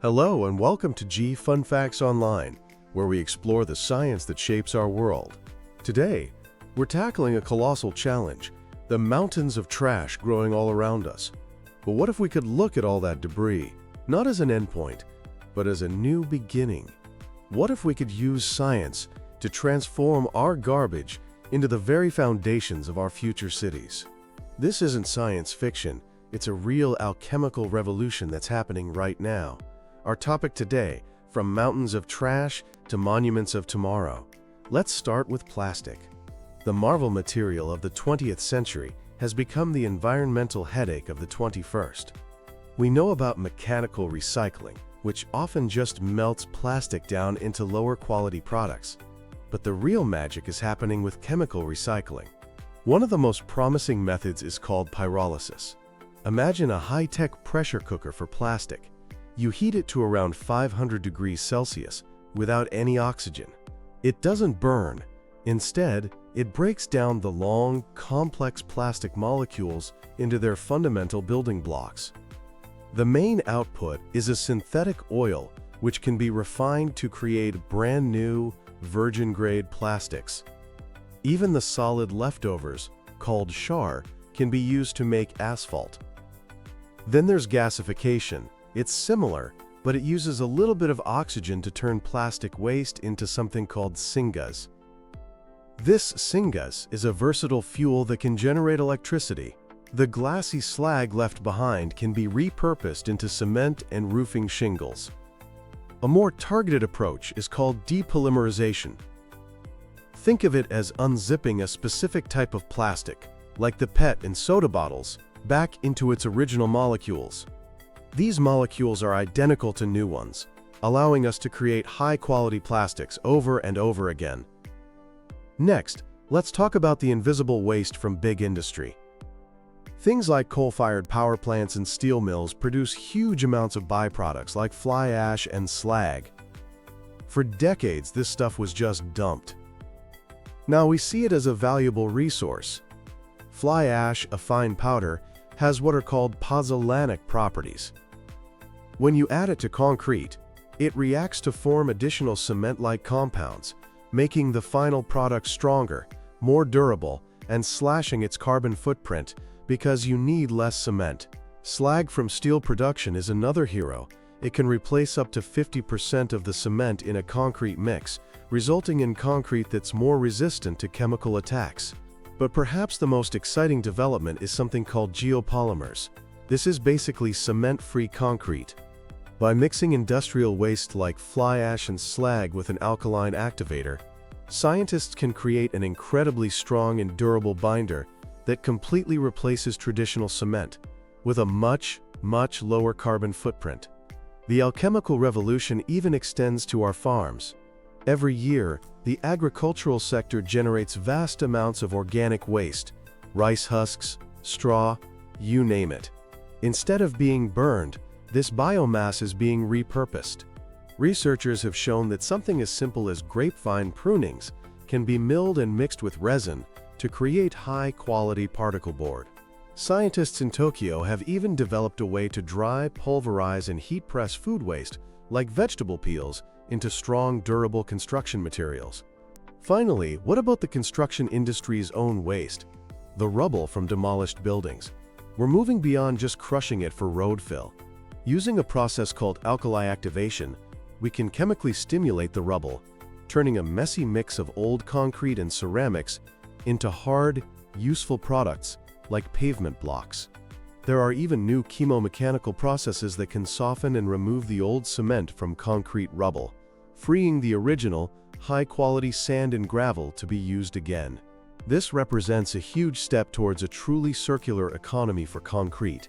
Hello and welcome to G Fun Facts Online, where we explore the science that shapes our world. Today, we're tackling a colossal challenge, the mountains of trash growing all around us. But what if we could look at all that debris, not as an endpoint, but as a new beginning? What if we could use science to transform our garbage into the very foundations of our future cities? This isn't science fiction, it's a real alchemical revolution that's happening right now. Our topic today, from mountains of trash to monuments of tomorrow. Let's start with plastic. The marvel material of the 20th century has become the environmental headache of the 21st. We know about mechanical recycling, which often just melts plastic down into lower quality products. But the real magic is happening with chemical recycling. One of the most promising methods is called pyrolysis. Imagine a high-tech pressure cooker for plastic. You heat it to around 500 degrees Celsius without any oxygen. It doesn't burn. Instead, it breaks down the long, complex plastic molecules into their fundamental building blocks. The main output is a synthetic oil which can be refined to create brand new, virgin-grade plastics. Even the solid leftovers, called char, can be used to make asphalt. Then there's gasification. It's similar, but it uses a little bit of oxygen to turn plastic waste into something called syngas. This syngas is a versatile fuel that can generate electricity. The glassy slag left behind can be repurposed into cement and roofing shingles. A more targeted approach is called depolymerization. Think of it as unzipping a specific type of plastic, like the PET in soda bottles, back into its original molecules. These molecules are identical to new ones, allowing us to create high-quality plastics over and over again. Next, let's talk about the invisible waste from big industry. Things like coal-fired power plants and steel mills produce huge amounts of byproducts like fly ash and slag. For decades, this stuff was just dumped. Now we see it as a valuable resource. Fly ash, a fine powder, has what are called pozzolanic properties. When you add it to concrete, it reacts to form additional cement-like compounds, making the final product stronger, more durable, and slashing its carbon footprint because you need less cement. Slag from steel production is another hero. It can replace up to 50% of the cement in a concrete mix, resulting in concrete that's more resistant to chemical attacks. But perhaps the most exciting development is something called geopolymers. This is basically cement-free concrete. By mixing industrial waste like fly ash and slag with an alkaline activator, scientists can create an incredibly strong and durable binder that completely replaces traditional cement, with a much lower carbon footprint. The alchemical revolution even extends to our farms. Every year, the agricultural sector generates vast amounts of organic waste, rice husks, straw, you name it. Instead of being burned, this biomass is being repurposed. Researchers have shown that something as simple as grapevine prunings can be milled and mixed with resin to create high-quality particle board. Scientists in Tokyo have even developed a way to dry, pulverize, and heat-press food waste, like vegetable peels, into strong, durable construction materials. Finally, what about the construction industry's own waste? The rubble from demolished buildings. We're moving beyond just crushing it for road fill. Using a process called alkali activation, we can chemically stimulate the rubble, turning a messy mix of old concrete and ceramics into hard, useful products like pavement blocks. There are even new chemomechanical processes that can soften and remove the old cement from concrete rubble, freeing the original, high-quality sand and gravel to be used again. This represents a huge step towards a truly circular economy for concrete.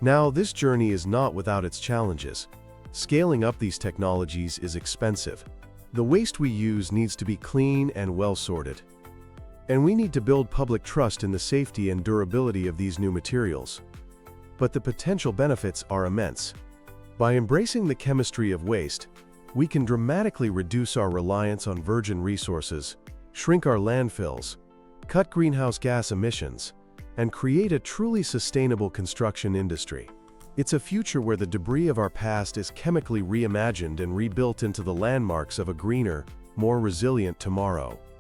Now, this journey is not without its challenges. Scaling up these technologies is expensive. The waste we use needs to be clean and well-sorted. And we need to build public trust in the safety and durability of these new materials. But the potential benefits are immense. By embracing the chemistry of waste, we can dramatically reduce our reliance on virgin resources, shrink our landfills, cut greenhouse gas emissions, and create a truly sustainable construction industry. It's a future where the debris of our past is chemically reimagined and rebuilt into the landmarks of a greener, more resilient tomorrow.